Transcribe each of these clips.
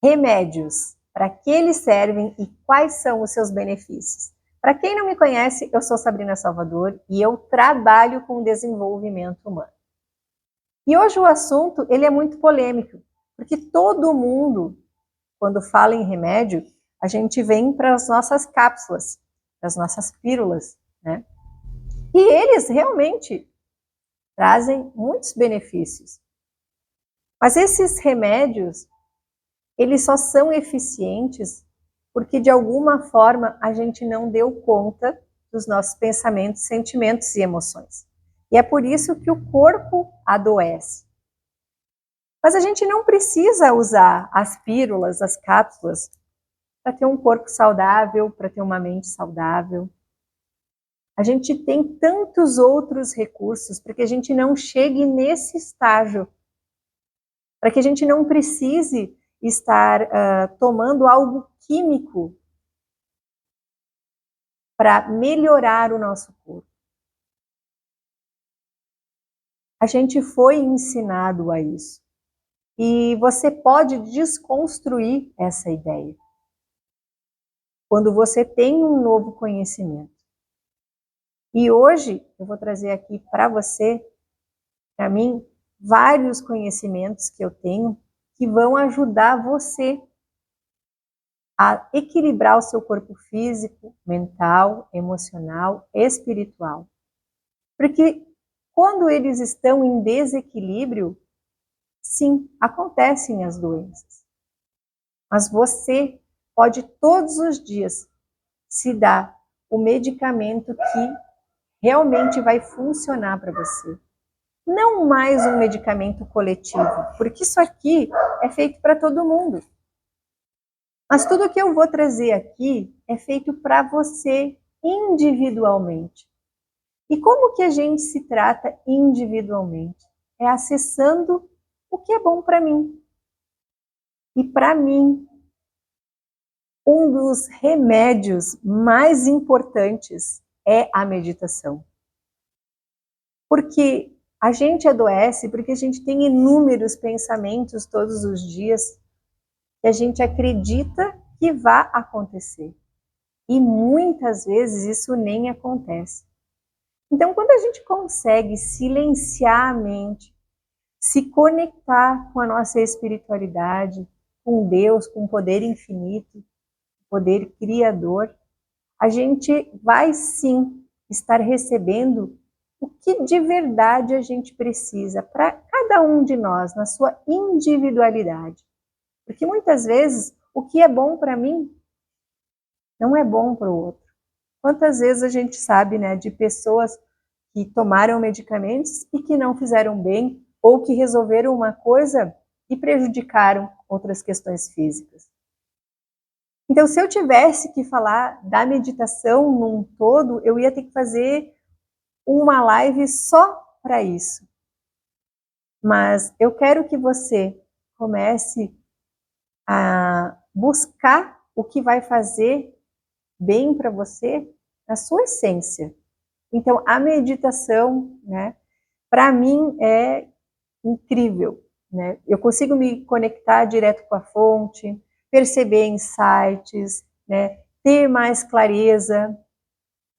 Remédios, para que eles servem e quais são os seus benefícios? Para quem não me conhece, eu sou Sabrina Salvador e eu trabalho com desenvolvimento humano. E hoje o assunto ele é muito polêmico, porque todo mundo, quando fala em remédio, a gente vem para as nossas cápsulas, para as nossas pílulas, né? E eles realmente trazem muitos benefícios. Mas esses remédios, eles só são eficientes porque de alguma forma a gente não deu conta dos nossos pensamentos, sentimentos e emoções. E é por isso que o corpo adoece. Mas a gente não precisa usar as pílulas, as cápsulas, para ter um corpo saudável, para ter uma mente saudável. A gente tem tantos outros recursos para que a gente não chegue nesse estágio, para que a gente não precise estar tomando algo químico para melhorar o nosso corpo. A gente foi ensinado a isso. E você pode desconstruir essa ideia quando você tem um novo conhecimento. E hoje eu vou trazer aqui para você, para mim, vários conhecimentos que eu tenho que vão ajudar você a equilibrar o seu corpo físico, mental, emocional, espiritual. Porque quando eles estão em desequilíbrio, sim, acontecem as doenças. Mas você pode todos os dias se dar o medicamento que realmente vai funcionar para você. Não mais um medicamento coletivo, porque isso aqui é feito para todo mundo. Mas tudo que eu vou trazer aqui é feito para você individualmente. E como que a gente se trata individualmente? É acessando o que é bom para mim. E para mim, um dos remédios mais importantes é a meditação. Porque a gente adoece porque a gente tem inúmeros pensamentos todos os dias que a gente acredita que vai acontecer. E muitas vezes isso nem acontece. Então, quando a gente consegue silenciar a mente, se conectar com a nossa espiritualidade, com Deus, com o poder infinito, poder criador, a gente vai sim estar recebendo o que de verdade a gente precisa para cada um de nós, na sua individualidade. Porque muitas vezes o que é bom para mim não é bom para o outro. Quantas vezes a gente sabe, né, de pessoas que tomaram medicamentos e que não fizeram bem, ou que resolveram uma coisa e prejudicaram outras questões físicas. Então, se eu tivesse que falar da meditação num todo, eu ia ter que fazer uma live só para isso. Mas eu quero que você comece a buscar o que vai fazer bem para você na sua essência. Então, a meditação, né, para mim é incrível, né? Eu consigo me conectar direto com a fonte, perceber insights, né, ter mais clareza,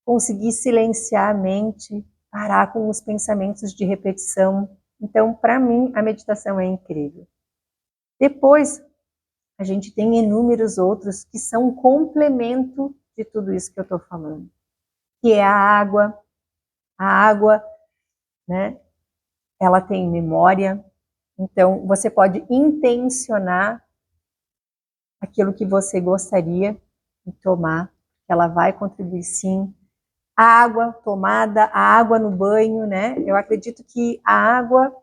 conseguir silenciar a mente, parar com os pensamentos de repetição. Então, para mim, a meditação é incrível. Depois, a gente tem inúmeros outros que são um complemento de tudo isso que eu estou falando, que é a água. A água, né, ela tem memória, então você pode intencionar aquilo que você gostaria de tomar, ela vai contribuir sim. A água tomada, a água no banho, né? Eu acredito que a água,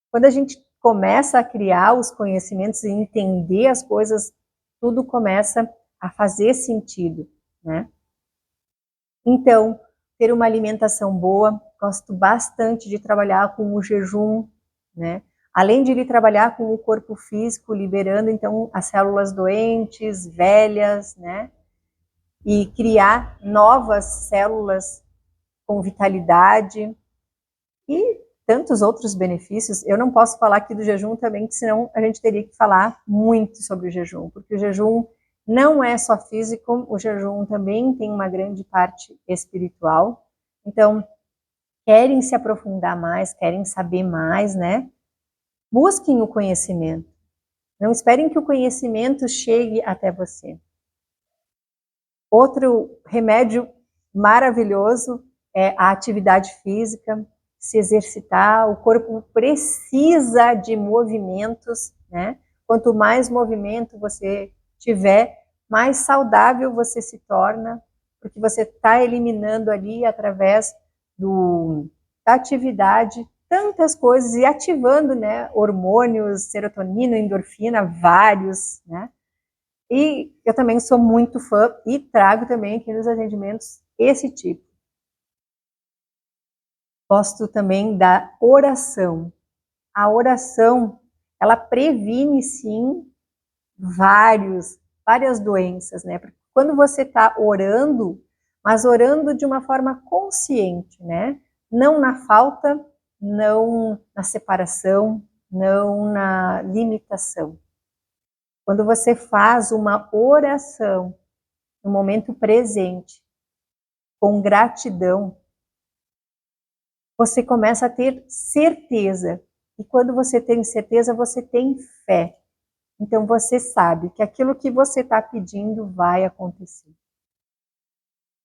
quando a gente começa a criar os conhecimentos e entender as coisas, tudo começa a fazer sentido, né? Então, ter uma alimentação boa, gosto bastante de trabalhar com o jejum, né? Além de ele trabalhar com o corpo físico, liberando então as células doentes, velhas, né? E criar novas células com vitalidade. E tantos outros benefícios. Eu não posso falar aqui do jejum também, senão a gente teria que falar muito sobre o jejum, porque o jejum não é só físico, o jejum também tem uma grande parte espiritual. Então, querem se aprofundar mais, querem saber mais, né? Busquem o conhecimento. Não esperem que o conhecimento chegue até você. Outro remédio maravilhoso é a atividade física, se exercitar. O corpo precisa de movimentos, né? Quanto mais movimento você tiver, mais saudável você se torna, porque você está eliminando ali através da atividade tantas coisas e ativando, né, hormônios, serotonina, endorfina, vários, né? E eu também sou muito fã e trago também aqui nos atendimentos esse tipo. Gosto também da oração. A oração, ela previne sim várias doenças, né? Porque quando você está orando, mas orando de uma forma consciente, né? Não na falta, não na separação, não na limitação. Quando você faz uma oração no momento presente, com gratidão, você começa a ter certeza. E quando você tem certeza, você tem fé. Então você sabe que aquilo que você está pedindo vai acontecer.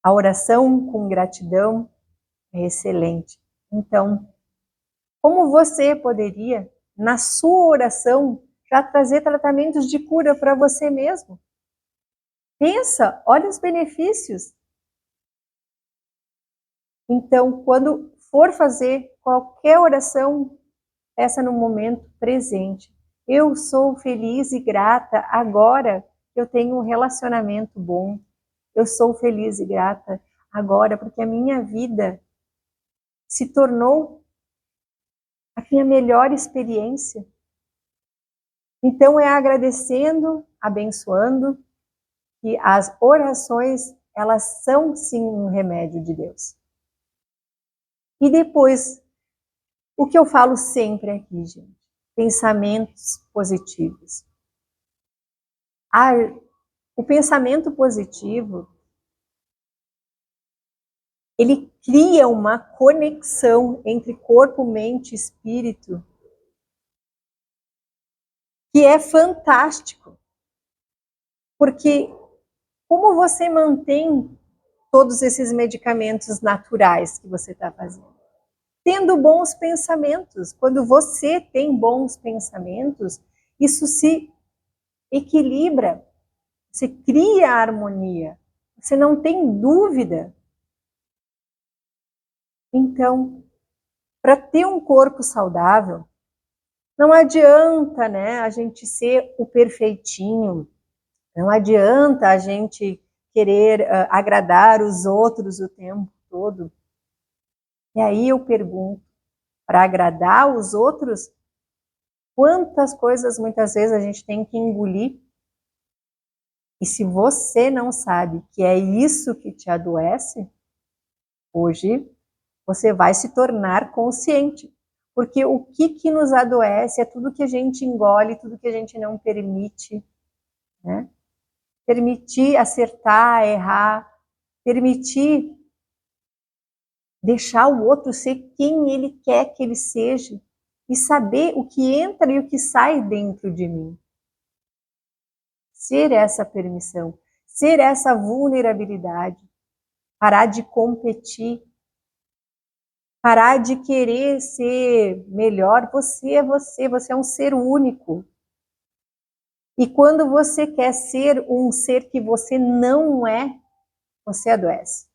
A oração com gratidão é excelente. Então, como você poderia, na sua oração, já trazer tratamentos de cura para você mesmo? Pensa, olha os benefícios. Então, quando for fazer qualquer oração, peça no momento presente. Eu sou feliz e grata agora que eu tenho um relacionamento bom. Eu sou feliz e grata agora porque a minha vida se tornou a minha melhor experiência. Então é agradecendo, abençoando, que as orações, elas são sim um remédio de Deus. E depois, o que eu falo sempre aqui, gente, pensamentos positivos. O pensamento positivo, ele cria uma conexão entre corpo, mente e espírito que é fantástico. Porque como você mantém todos esses medicamentos naturais que você está fazendo? Tendo bons pensamentos. Quando você tem bons pensamentos, isso se equilibra, você cria harmonia, você não tem dúvida. Então, para ter um corpo saudável, não adianta, né, a gente ser o perfeitinho, não adianta a gente querer agradar os outros o tempo todo. E aí eu pergunto, para agradar os outros, quantas coisas muitas vezes a gente tem que engolir? E se você não sabe que é isso que te adoece, hoje você vai se tornar consciente. Porque o que nos adoece é tudo que a gente engole, tudo que a gente não permite, né? Permitir acertar, errar, permitir deixar o outro ser quem ele quer que ele seja e saber o que entra e o que sai dentro de mim. Ser essa permissão, ser essa vulnerabilidade, parar de competir, parar de querer ser melhor. Você é você, você é um ser único. E quando você quer ser um ser que você não é, você adoece.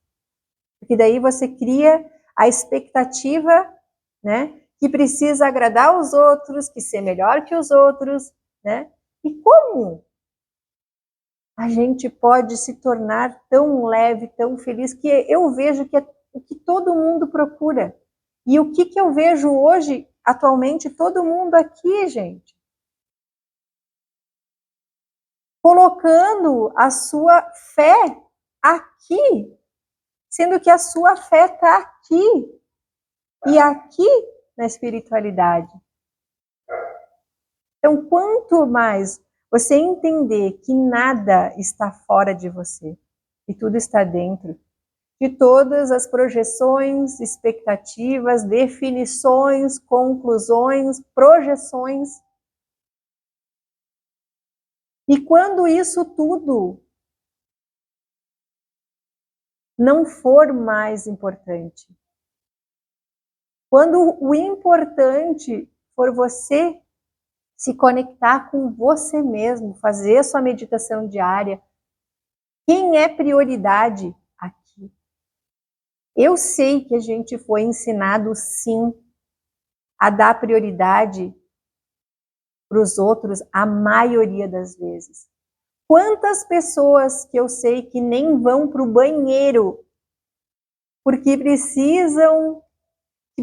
Porque daí você cria a expectativa, né, que precisa agradar os outros, que ser melhor que os outros, né? E como a gente pode se tornar tão leve, tão feliz, que eu vejo que é o que todo mundo procura. E o que eu vejo hoje, atualmente, todo mundo aqui, gente, colocando a sua fé aqui, sendo que a sua fé está aqui. E aqui na espiritualidade. Então, quanto mais você entender que nada está fora de você e tudo está dentro de todas as projeções, expectativas, definições, conclusões, projeções. E quando isso tudo não for mais importante, quando o importante for você se conectar com você mesmo, fazer a sua meditação diária, quem é prioridade aqui? Eu sei que a gente foi ensinado, sim, a dar prioridade para os outros a maioria das vezes. Quantas pessoas que eu sei que nem vão para o banheiro porque precisam,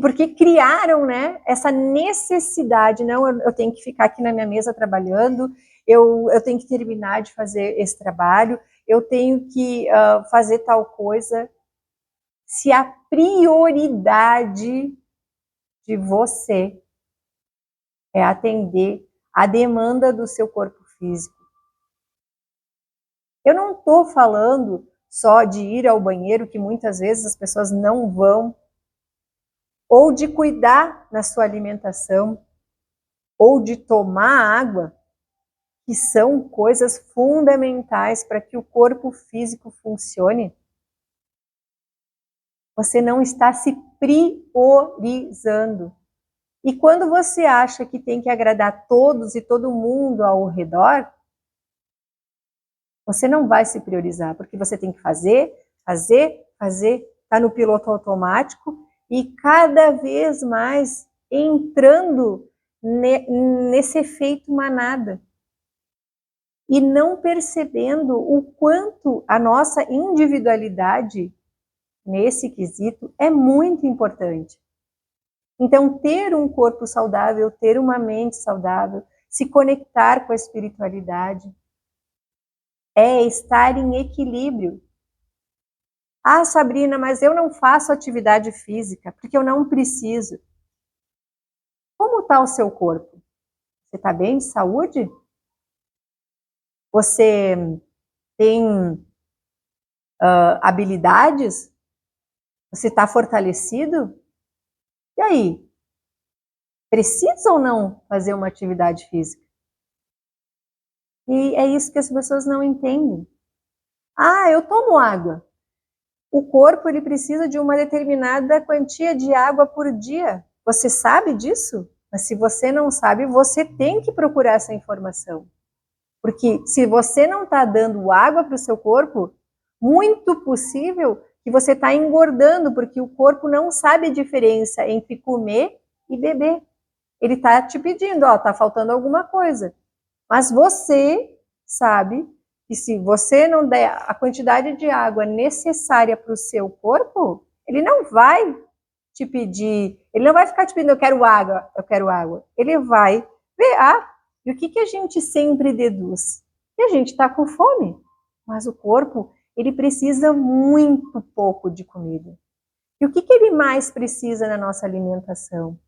porque criaram, né, essa necessidade, não, eu tenho que ficar aqui na minha mesa trabalhando, eu tenho que terminar de fazer esse trabalho, eu tenho que fazer tal coisa. Se a prioridade de você é atender a demanda do seu corpo físico. Eu não estou falando só de ir ao banheiro, que muitas vezes as pessoas não vão, ou de cuidar da sua alimentação, ou de tomar água, que são coisas fundamentais para que o corpo físico funcione. Você não está se priorizando. E quando você acha que tem que agradar todos e todo mundo ao redor, você não vai se priorizar, porque você tem que fazer, está no piloto automático e cada vez mais entrando nesse efeito manada. E não percebendo o quanto a nossa individualidade nesse quesito é muito importante. Então, ter um corpo saudável, ter uma mente saudável, se conectar com a espiritualidade, é estar em equilíbrio. Ah, Sabrina, mas eu não faço atividade física, porque eu não preciso. Como está o seu corpo? Você está bem de saúde? Você tem habilidades? Você está fortalecido? E aí? Precisa ou não fazer uma atividade física? E é isso que as pessoas não entendem. Ah, eu tomo água. O corpo ele precisa de uma determinada quantia de água por dia. Você sabe disso? Mas se você não sabe, você tem que procurar essa informação. Porque se você não está dando água para o seu corpo, muito possível que você está engordando, porque o corpo não sabe a diferença entre comer e beber. Ele está te pedindo, ó, está faltando alguma coisa. Mas você sabe que se você não der a quantidade de água necessária para o seu corpo, ele não vai te pedir, ele não vai ficar te pedindo, eu quero água, eu quero água. Ele vai ver, e o que a gente sempre deduz? Que a gente está com fome, mas o corpo, ele precisa muito pouco de comida. E o que ele mais precisa na nossa alimentação?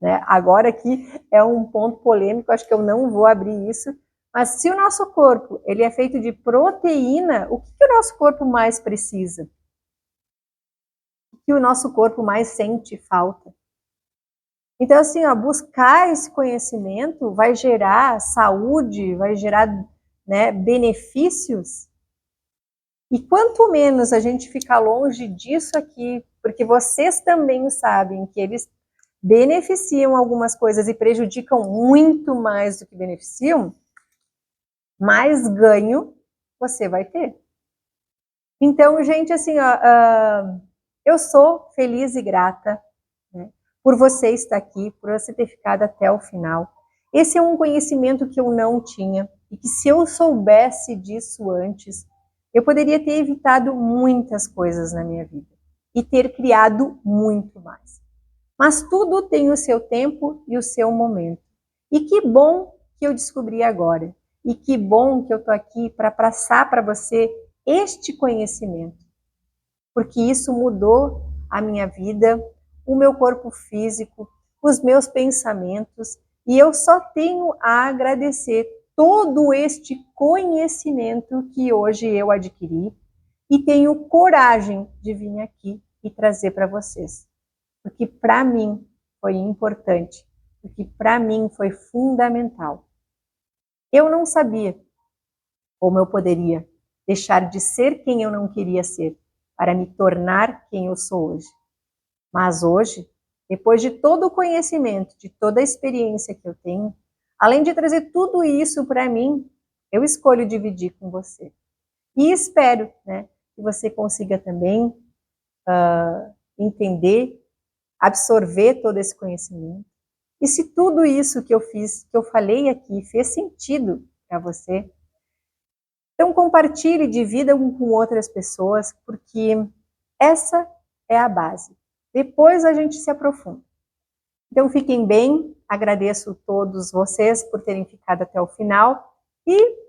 Né? Agora aqui é um ponto polêmico, acho que eu não vou abrir isso, mas se o nosso corpo ele é feito de proteína, o que o nosso corpo mais precisa? O que o nosso corpo mais sente falta? Então, assim, ó, buscar esse conhecimento vai gerar saúde, vai gerar, né, benefícios. E quanto menos a gente ficar longe disso aqui, porque vocês também sabem que eles beneficiam algumas coisas e prejudicam muito mais do que beneficiam, mais ganho você vai ter. Então, gente, assim, ó, eu sou feliz e grata, né, por você estar aqui, por você ter ficado até o final. Esse é um conhecimento que eu não tinha e que se eu soubesse disso antes, eu poderia ter evitado muitas coisas na minha vida e ter criado muito mais. Mas tudo tem o seu tempo e o seu momento. E que bom que eu descobri agora. E que bom que eu estou aqui para passar para você este conhecimento. Porque isso mudou a minha vida, o meu corpo físico, os meus pensamentos, e eu só tenho a agradecer todo este conhecimento que hoje eu adquiri e tenho coragem de vir aqui e trazer para vocês. Porque para mim foi importante, porque para mim foi fundamental. Eu não sabia como eu poderia deixar de ser quem eu não queria ser para me tornar quem eu sou hoje. Mas hoje, depois de todo o conhecimento, de toda a experiência que eu tenho, além de trazer tudo isso para mim, eu escolho dividir com você. E espero, né, que você consiga também entender, absorver todo esse conhecimento. E se tudo isso que eu fiz, que eu falei aqui, fez sentido para você, então compartilhe, divida com outras pessoas, porque essa é a base. Depois a gente se aprofunda. Então fiquem bem, agradeço a todos vocês por terem ficado até o final e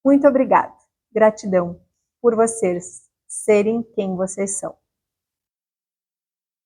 muito obrigada. Gratidão por vocês serem quem vocês são.